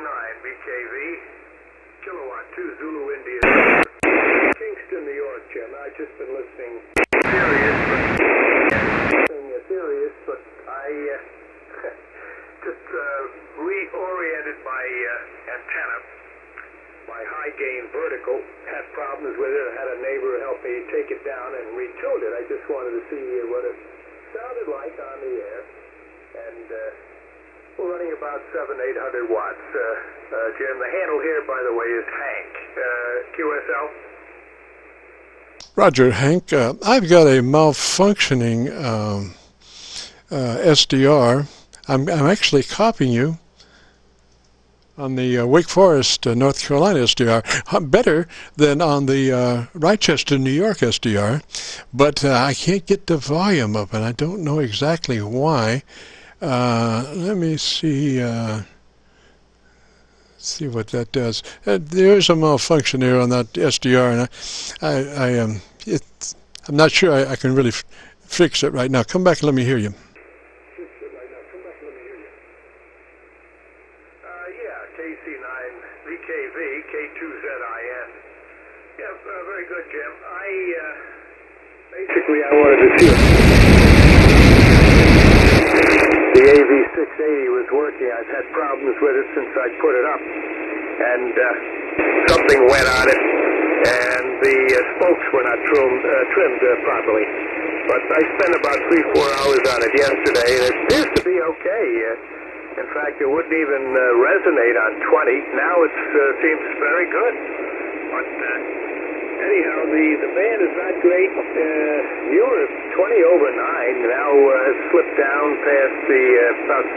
KC9VKV, kilowatt 2 Zulu India. Kingston, New York, Jim. I've just been listening. Serious, but I just reoriented my antenna. My high gain vertical had problems with it. I had a neighbor help me take it down and retune it. I just wanted to see what it sounded like on the air. And we're running about 700-800 watts. Jim, the handle here, by the way, is HANK, QSL. Roger, Hank. I've got a malfunctioning SDR. I'm actually copying you on the Wake Forest, North Carolina SDR, better than on the Rochester, New York SDR, but I can't get the volume up, and I don't know exactly why. Let me see what that does. There's a malfunction here on that SDR, and I'm not sure I can really fix it right now. Come back and let me hear you. KC9VKV, K2ZIN. Yeah, very good, Jim. Basically, I wanted to see it. The AV680 was working. I've had problems with it since I put it up. And something went on it, and the spokes were not trimmed properly. But I spent about 3-4 hours on it yesterday, and it appears to be okay. In fact, it wouldn't even resonate on 20. Now it seems very good. But anyhow, the band is not great. You were 20 over 9. Now has slipped down past the about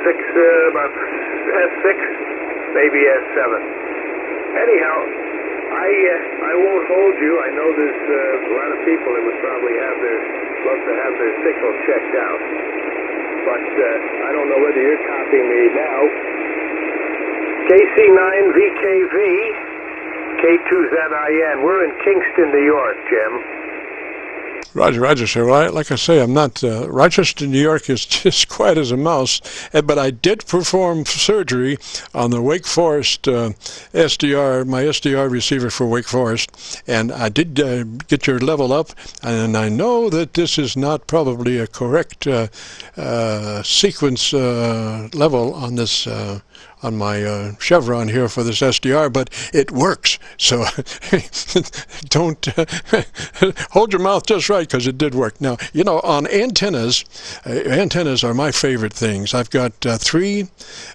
S6, maybe S7. Anyhow, I won't hold you. I know there's a lot of people that would probably love to have their signal checked out. But I don't know whether you're copying me now. KC9VKV, K2ZIN. We're in Kingston, New York, Jim. Roger, sir. Well, like I say, I'm not. Rochester, New York is just quiet as a mouse, but I did perform surgery on the Wake Forest SDR, my SDR receiver for Wake Forest, and I did get your level up, and I know that this is not probably a correct sequence level on this. On my Chevron here for this SDR, but it works. So don't hold your mouth just right, because it did work. Now, you know, on antennas, antennas are my favorite things. I've got 3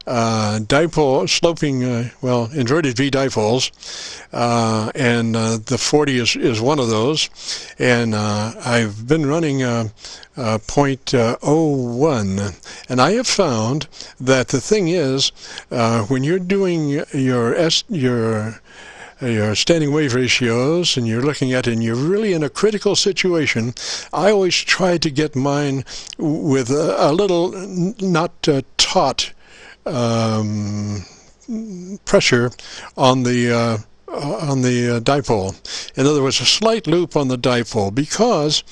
dipole sloping, inverted V dipoles, and the 40 is one of those. And I've been running 0.01, and I have found that the thing is, when you're doing your standing wave ratios and you're looking at it and you're really in a critical situation, I always try to get mine with a little not taut pressure on the dipole. In other words, a slight loop on the dipole, because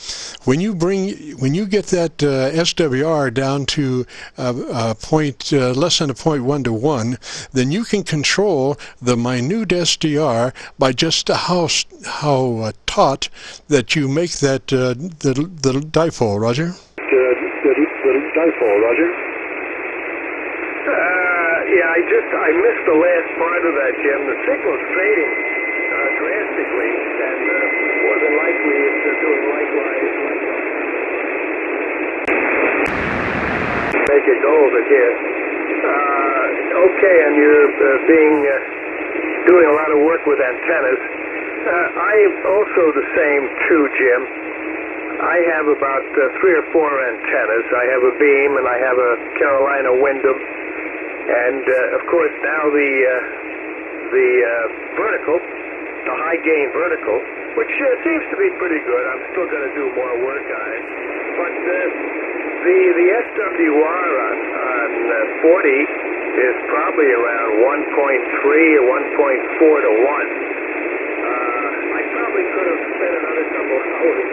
when you get that SWR down to less than a 0.1 to 1, then you can control the minute SDR by just how taut that you make that the dipole. Roger. The dipole, Roger. Yeah, I missed the last part of that, Jim. The signal's fading drastically, and more than likely it's doing likewise. Make it go over here. Okay, and you're doing a lot of work with antennas. I'm also the same too, Jim. I have about 3 or 4 antennas. I have a beam, and I have a Carolina Windham. And of course now the vertical, the high gain vertical, which seems to be pretty good. I'm still going to do more work on it. But the SWR on 40 is probably around 1.3 or 1.4 to 1. I probably could have spent another couple hours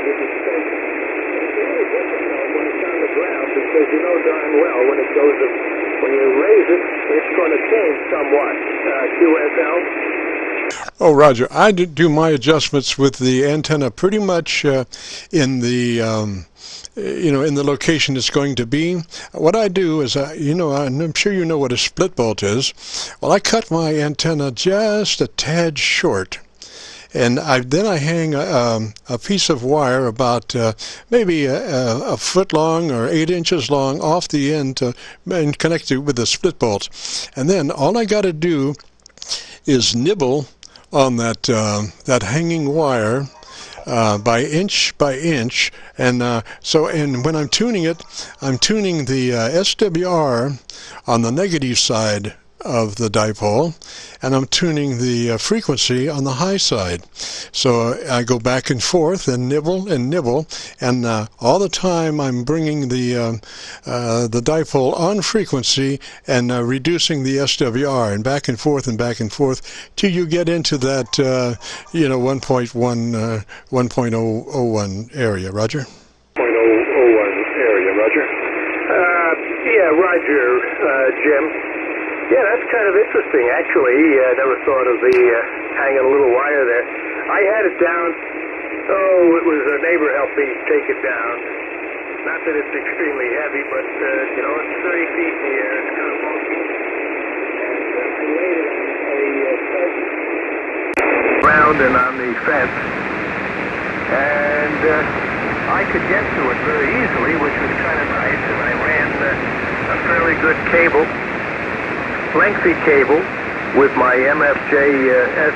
with this thing. It's really difficult when it's on the ground, because you know darn well when it goes when you raise it, it's going to change somewhat. QSL? Oh, Roger, I do my adjustments with the antenna pretty much in the in the location it's going to be. What I do is, I'm sure you know what a split bolt is. Well, I cut my antenna just a tad short. And then I hang a piece of wire about maybe a foot long or 8 inches long off the end and connect it with a split bolt. And then all I got to do is nibble on that hanging wire by inch, and when I'm tuning it, I'm tuning the SWR on the negative side of the dipole, and I'm tuning the frequency on the high side. So I go back and forth and nibble, and all the time I'm bringing the dipole on frequency and reducing the SWR, and back and forth till you get into that 1.01 area. Roger. 0.001 area. Roger. Yeah, Roger, Jim. Yeah, that's kind of interesting, actually. I never thought of the hanging a little wire there. I had it down. Oh, it was a neighbor helped me take it down. Not that it's extremely heavy, but, it's 30 feet in the air. It's kind of bulky. And I laid it on a ground and on the fence. And I could get to it very easily, which was kind of nice. And I ran a fairly good cable. Lengthy cable with my MFJ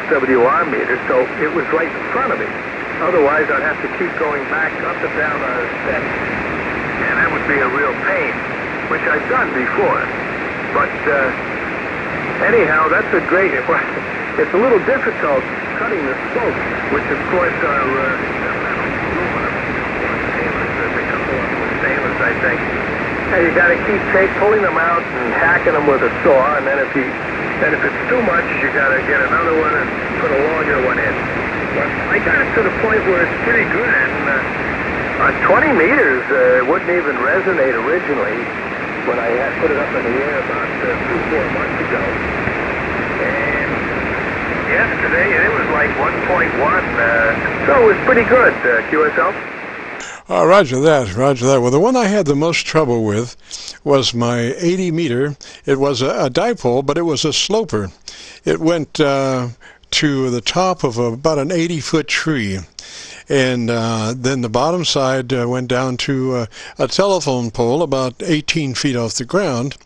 SWR meter, so it was right in front of me. Otherwise, I'd have to keep going back up and down on a step, and that would be a real pain, which I've done before. But anyhow, that's a great. It's a little difficult cutting the spokes, which of course are aluminum, stainless. They come along with stainless, I think. And you got to keep pulling them out and hacking them with a saw, and then if it's too much, you got to get another one and put a longer one in. But I got it to the point where it's pretty good, and on 20 meters, it wouldn't even resonate originally when I had put it up in the air about 3-4 months ago. And yesterday, it was like 1.1, so it was pretty good, QSL. Roger that. Well, the one I had the most trouble with was my 80 meter. It was a dipole, but it was a sloper. It went to the top of about an 80-foot tree. And then the bottom side went down to a telephone pole about 18 feet off the ground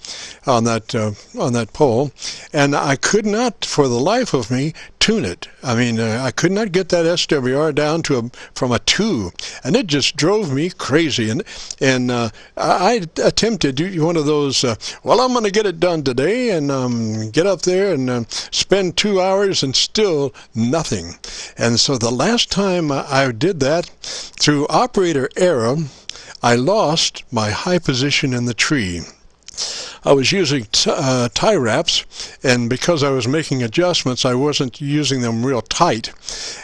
on that pole, and I could not, for the life of me, tune it. I mean, I could not get that SWR down from a 2, and it just drove me crazy. And I attempted one of those. Well, I'm going to get it done today, and get up there and spend 2 hours, and still nothing. And so the last time I did that, through operator error, I lost my high position in the tree. I was using tie wraps, and because I was making adjustments, I wasn't using them real tight,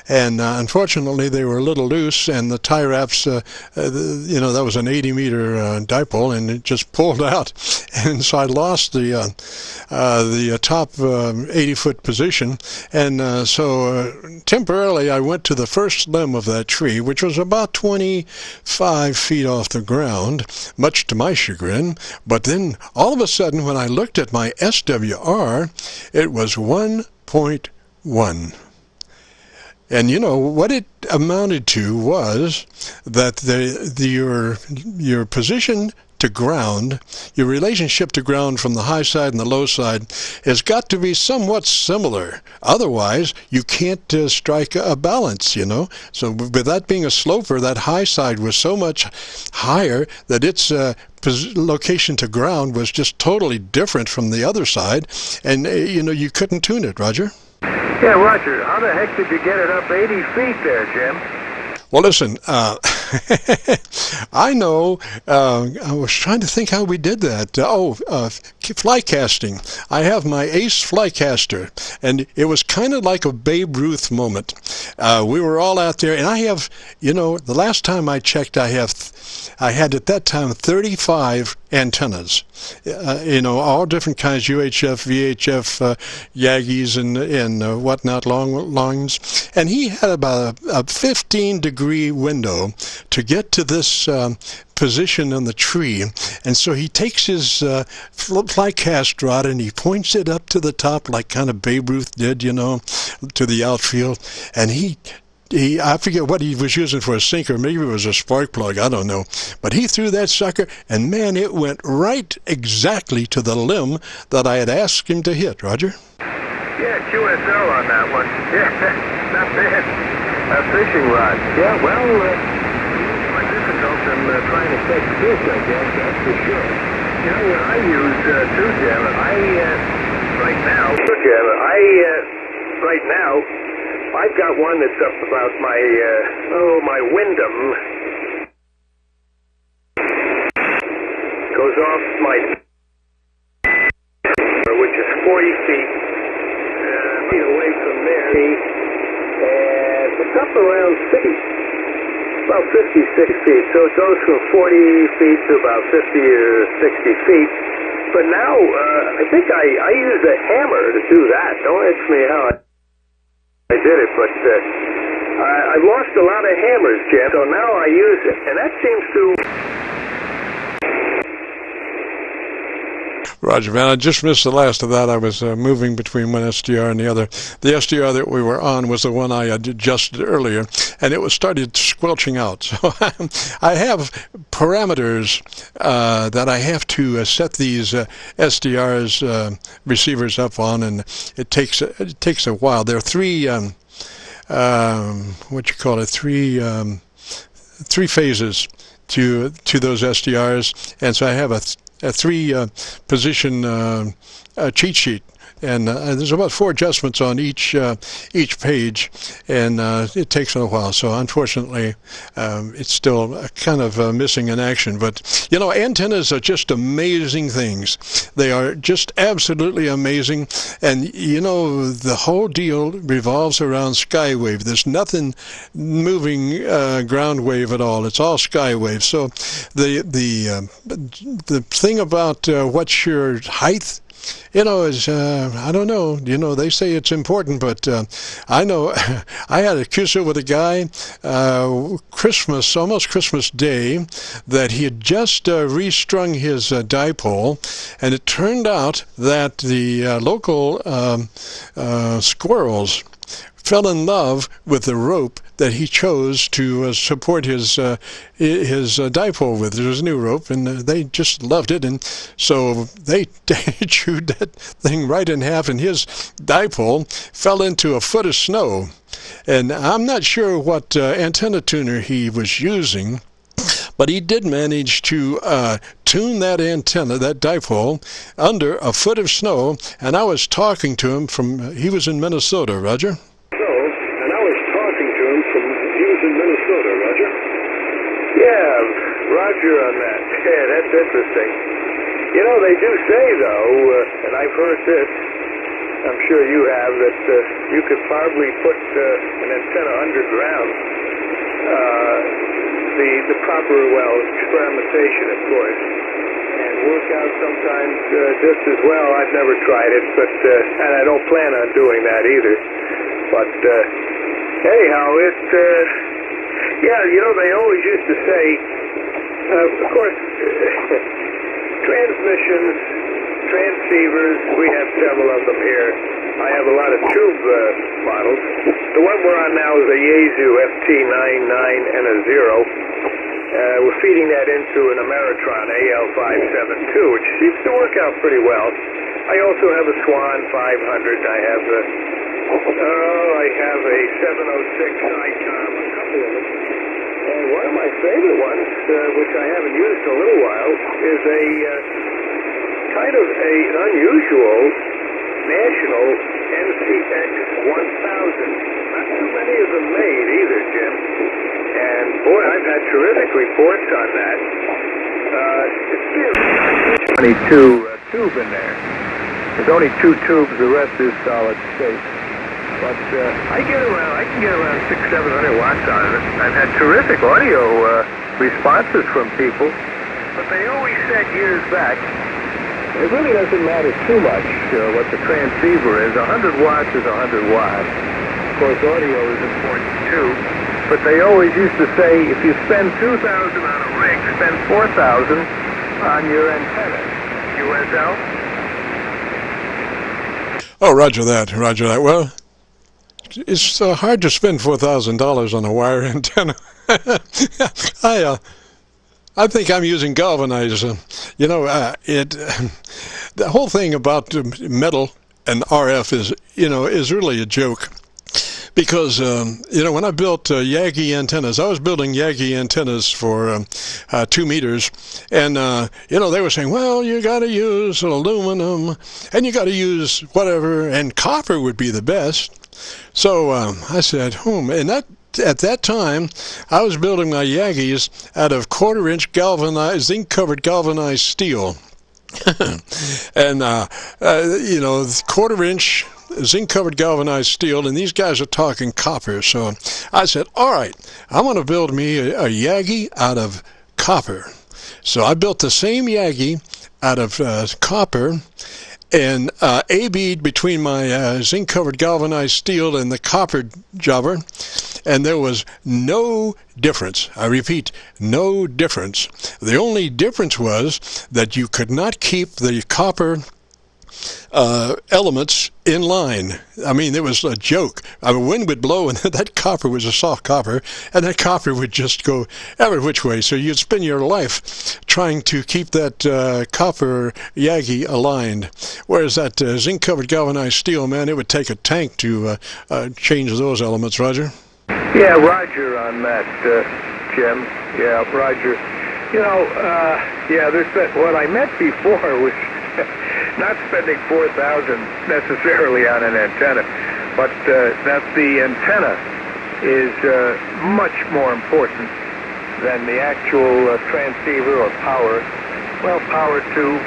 and unfortunately they were a little loose, and the tie wraps, that was an 80 meter dipole, and it just pulled out, and so I lost the top 80-foot position, and so temporarily I went to the first limb of that tree, which was about 25 feet off the ground, much to my chagrin. But then all of a sudden, when I looked at my SWR, it was 1.1. And what it amounted to was that your position to ground, your relationship to ground from the high side and the low side has got to be somewhat similar. Otherwise, you can't strike a balance, So with that being a sloper, that high side was so much higher that its location to ground was just totally different from the other side, and you couldn't tune it, Roger. Yeah, Roger, how the heck did you get it up 80 feet there, Jim? Well, listen, I know. I was trying to think how we did that. Fly casting. I have my Ace fly caster, and it was kind of like a Babe Ruth moment. We were all out there, and I have, the last time I checked, I had at that time 35 antennas, all different kinds, UHF, VHF, Yagis, and whatnot, long lines. And he had about a 15-degree window to get to this position on the tree, and so he takes his fly cast rod and he points it up to the top like kind of Babe Ruth did, to the outfield, and I forget what he was using for a sinker. Maybe it was a spark plug. I don't know. But he threw that sucker, and man, it went right exactly to the limb that I had asked him to hit. Roger? Yeah, QSL on that one. Yeah, not bad. A fishing rod. Yeah, well, more difficult than trying to catch fish, I guess, that's for sure. What I use, too, Jim, right now, I've got one that's up about my Wyndham. Goes off my, which is 40 feet away from there. And it's up around 50, about 56 feet. So it goes from 40 feet to about 50 or 60 feet. But now, I think I use a hammer to do that. Don't ask me how I did it, but I've lost a lot of hammers, Jim, so now I use it, and that seems to... Roger, man, I just missed the last of that. I was moving between one SDR and the other. The SDR that we were on was the one I had adjusted earlier, and it started squelching out. So I have parameters that I have to set these SDRs receivers up on, and it takes a while. There are three three phases to those SDRs, and so I have a three position cheat sheet, and there's about 4 adjustments on each page, and it takes a while. So unfortunately, it's still kind of missing in action. But antennas are just amazing things. They are just absolutely amazing, and the whole deal revolves around skywave. There's nothing moving ground wave at all. It's all skywave. So the thing about what's your height, is, I don't know, they say it's important, but I know I had a Qso with a guy, almost Christmas Day, that he had just restrung his dipole, and it turned out that the local squirrels fell in love with the rope that he chose to support his dipole with. It was a new rope, and they just loved it, and so they chewed that thing right in half, and his dipole fell into a foot of snow. And I'm not sure what antenna tuner he was using, but he did manage to tune that antenna, that dipole, under a foot of snow, and I was talking to him he was in Minnesota, Roger? Yeah, Roger on that. Yeah, that's interesting. They do say, though, and I've heard this, I'm sure you have, that you could probably put an antenna underground. The proper, experimentation, of course, and work out sometimes just as well. I've never tried it, but and I don't plan on doing that either. But anyhow, they always used to say, of course, transmissions, transceivers, we have several of them here. I have a lot of tube models. The one we're on now is a Yaesu FT99 and a 0. We're feeding that into an Ameritron AL572, which seems to work out pretty well. I also have a Swan 500. I have a 706 ICOM, a couple of them. And one of my favorite ones, which I haven't used in a little while, is a kind of an unusual national NCX 1000. Not too many of them made either, Jim. And boy, I've had terrific reports on that. It's 22 tube in there. There's only 2 tubes, the rest is solid state. But I can get around 600-700 watts out of it. I've had terrific audio responses from people, but they always said years back, it really doesn't matter too much what the transceiver is. 100 watts is 100 watts. Of course, audio is important too. But they always used to say, if you spend $2,000 on a rig, spend $4,000 on your antenna. USL? Oh, roger that, roger that. Well, it's hard to spend $4,000 on a wire antenna. I think I'm using galvanized. You know, the whole thing about metal and RF is really a joke. Because, when I built Yagi antennas, I was building Yagi antennas for 2 meters, and, they were saying, well, you got to use aluminum, and you got to use whatever, and copper would be the best. So I said, and at that time, I was building my Yagis out of 1/4-inch galvanized, zinc-covered galvanized steel. And, 1/4-inch zinc-covered galvanized steel, and these guys are talking copper. So I said, all right, I'm going to build me a Yagi out of copper. So I built the same Yagi out of copper, and A-bead between my zinc-covered galvanized steel and the copper jobber, and there was no difference. I repeat, no difference. The only difference was that you could not keep the copper elements in line. I mean, it was a joke. A wind would blow, and that copper was a soft copper, and that copper would just go every which way. So you'd spend your life trying to keep that copper Yagi aligned. Whereas that zinc-covered galvanized steel, man, it would take a tank to change those elements. Roger? Yeah, Roger on that, Jim. Yeah, Roger. What I meant before was not spending $4,000 necessarily on an antenna, but that the antenna is much more important than the actual transceiver or power. Well, power too,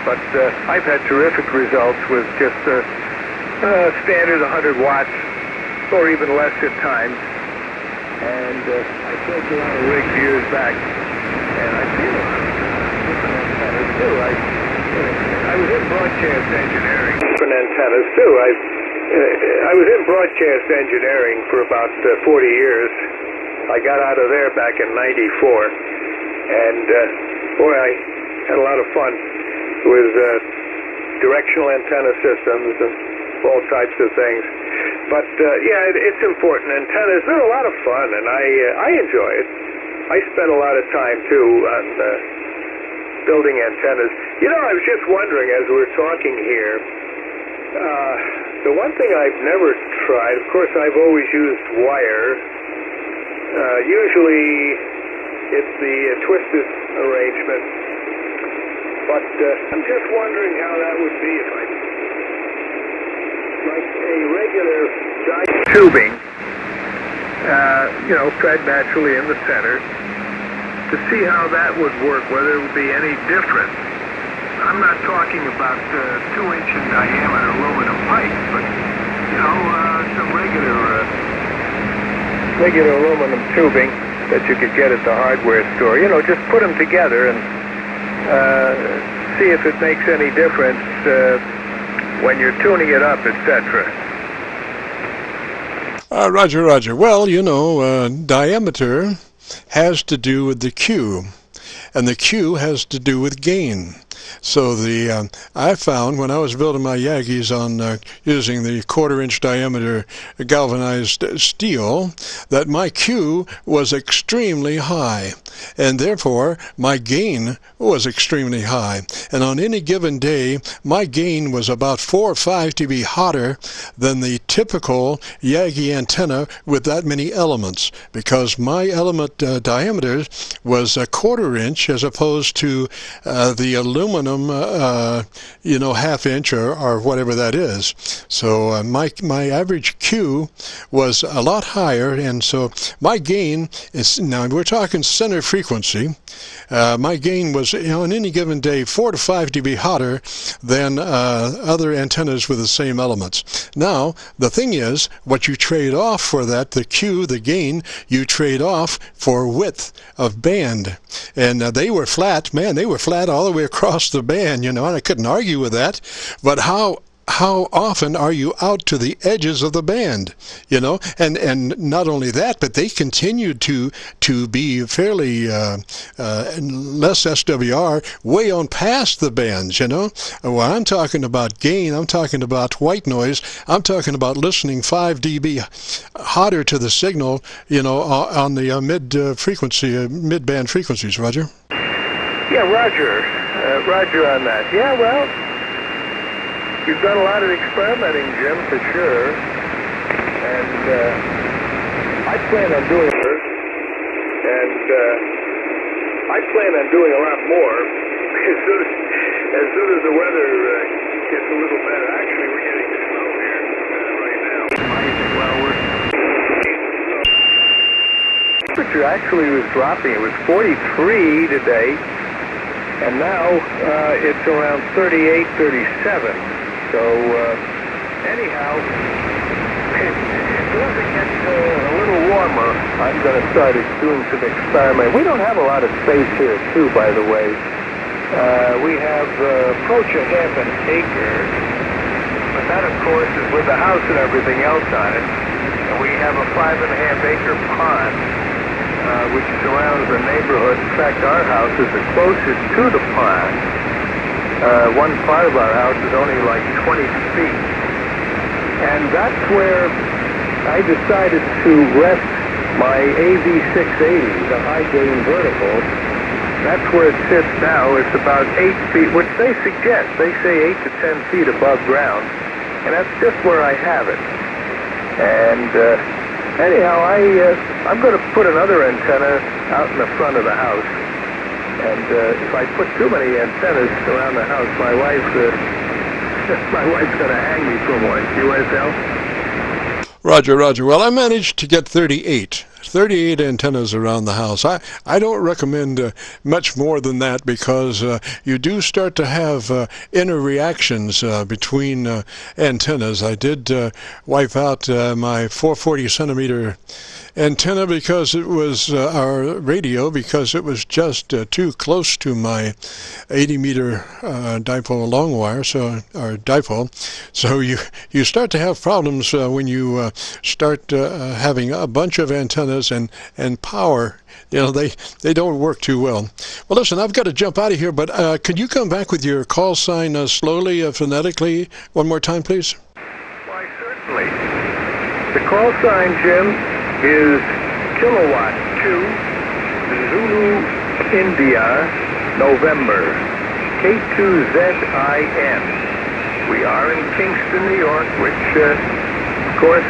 but I've had terrific results with just standard 100 watts or even less at times. And I built a lot of rigs years back, and I feel a lot of different antennas too. I was in broadcast engineering. Different antennas too. I was in broadcast engineering for about 40 years. I got out of there back in '94, and I had a lot of fun with directional antenna systems and all types of things. But it's important. Antennas, they're a lot of fun, and I enjoy it. I spend a lot of time too on building antennas. I was just wondering as we're talking here, the one thing I've never tried, of course I've always used wire. Usually it's the twisted arrangement, but I'm just wondering how that would be if I like a regular tubing, fed naturally in the center, to see how that would work, whether it would be any different. I'm not talking about 2-inch in diameter aluminum pipe, but, some regular aluminum tubing that you could get at the hardware store. Just put them together and see if it makes any difference when you're tuning it up, etc. Roger. Well, diameter has to do with the Q, and the Q has to do with gain. So I found when I was building my Yagis on using the 1/4-inch diameter galvanized steel that my Q was extremely high, and therefore my gain was extremely high. And on any given day, my gain was about 4 or 5 dB hotter than the typical Yagi antenna with that many elements, because my element diameter was a 1/4 inch as opposed to the aluminum aluminum, you know, half-inch or whatever that is. So my average Q was a lot higher, and so my gain is, now we're talking center frequency, my gain was, you know, on any given day 4 to 5 dB hotter than other antennas with the same elements. Now the thing is, what you trade off for that, the Q, the gain, you trade off for width of band. And they were flat, man, they were flat all the way across the band, you know, and I couldn't argue with that. But how often are you out to the edges of the band, you know? And not only that, but they continued to be fairly less SWR way on past the bands, you know? Well, I'm talking about gain, I'm talking about white noise, I'm talking about listening 5 dB hotter to the signal, you know, on the mid-band frequencies. Roger? Yeah, Roger on that. Yeah, well, you've done a lot of experimenting, Jim, for sure, and I plan on doing it, and I plan on doing a lot more as soon as the weather gets a little better. Actually, we're getting snow here right now. Temperature actually was dropping. It was 43 today, and now it's around 38, 37. So, anyhow, once it gets a little warmer, I'm going to start doing some experiment. We don't have a lot of space here, too, by the way. We have approach a half an acre, but that, of course, is with the house and everything else on it. And we have a 5.5-acre pond, which surrounds the neighborhood. In fact, our house is the closest to the pond. One part of our house is only like 20 feet. And that's where I decided to rest my AV680, the high gain vertical. That's where it sits now. It's about 8 feet, which they suggest. They say 8 to 10 feet above ground. And that's just where I have it. And anyhow, I'm going to put another antenna out in the front of the house. And if I put too many antennas around the house, my wife's going to hang me for one. USL? Roger. Well, I managed to get 38 antennas around the house. I don't recommend much more than that, because you do start to have inner reactions between antennas. I did wipe out my 440 centimeter antenna because it was our radio, because it was just too close to my 80-meter dipole long wire, or dipole. So you start to have problems when you start having a bunch of antennas and power. You know, they don't work too well. Well, listen, I've got to jump out of here, but could you come back with your call sign slowly, phonetically, one more time, please? Why, certainly. The call sign, Jim, is Kilowatt 2 Zulu India November K2ZIN. We are in Kingston, New York, which of course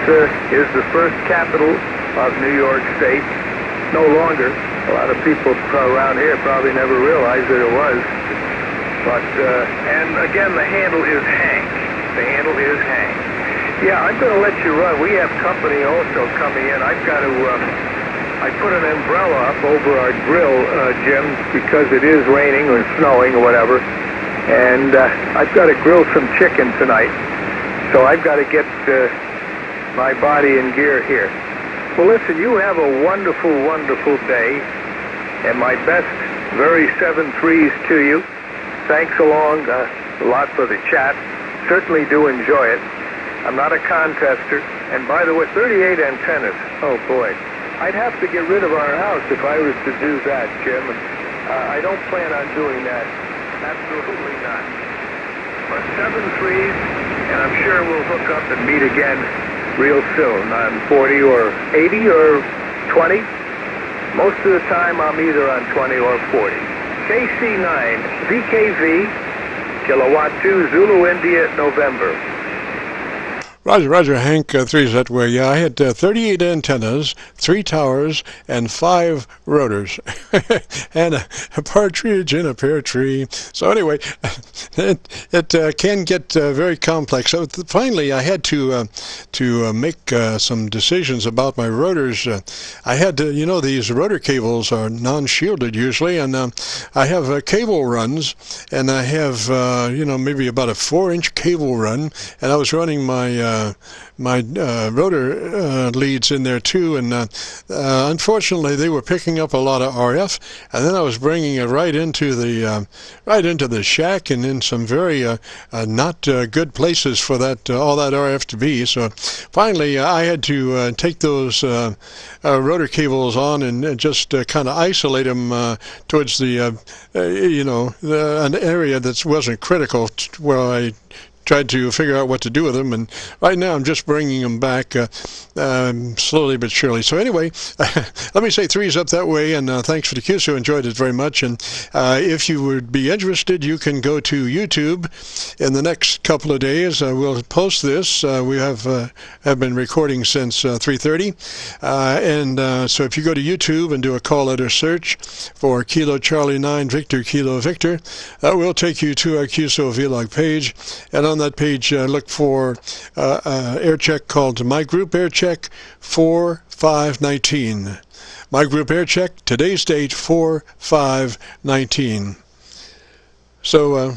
is the first capital of New York State. No longer. A lot of people around here probably never realized that it was. But and again, the handle is HANK. The handle is HANK. Yeah, I'm going to let you run. We have company also coming in. I've got to, I put an umbrella up over our grill, Jim, because it is raining or snowing or whatever. And I've got to grill some chicken tonight. So I've got to get my body in gear here. Well, listen, you have a wonderful, wonderful day. And my best very 7-3s to you. Thanks a lot for the chat. Certainly do enjoy it. I'm not a contester. And by the way, 38 antennas. Oh, boy. I'd have to get rid of our house if I was to do that, Jim. I don't plan on doing that. Absolutely not. But 7-3s, and I'm sure we'll hook up and meet again real soon on 40 or 80 or 20. Most of the time, I'm either on 20 or 40. KC9VKV, Kilowatt 2 Zulu India, November. Roger, Roger, Hank, 3's that way. Yeah, I had 38 antennas, 3 towers, and 5 rotors, and a partridge in a pear tree. So anyway, it can get very complex. So finally, I had to make some decisions about my rotors. I had to, you know, these rotor cables are non-shielded usually, and I have cable runs, and I have, you know, maybe about a 4-inch cable run, and I was running my rotor leads in there too, and unfortunately they were picking up a lot of RF, and then I was bringing it right into the shack and in some very not good places for that all that RF to be. So finally I had to take those rotor cables on and just kind of isolate them towards the you know, an area that wasn't critical where I tried to figure out what to do with them, and right now I'm just bringing them back slowly but surely. So anyway, let me say 3's up that way, and thanks for the Qso. Enjoyed it very much, and if you would be interested, you can go to YouTube in the next couple of days. We'll post this. We have been recording since 3:30, and so if you go to YouTube and do a call letter search for Kilo Charlie 9 Victor Kilo Victor, that will take you to our Qso-Vlog page, and on that page look for air check called My Group Air Check 4519. My Group Air Check, today's date 4519. So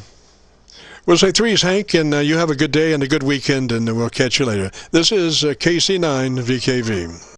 we'll say 3's Hank, and you have a good day and a good weekend, and we'll catch you later. This is KC9VKV.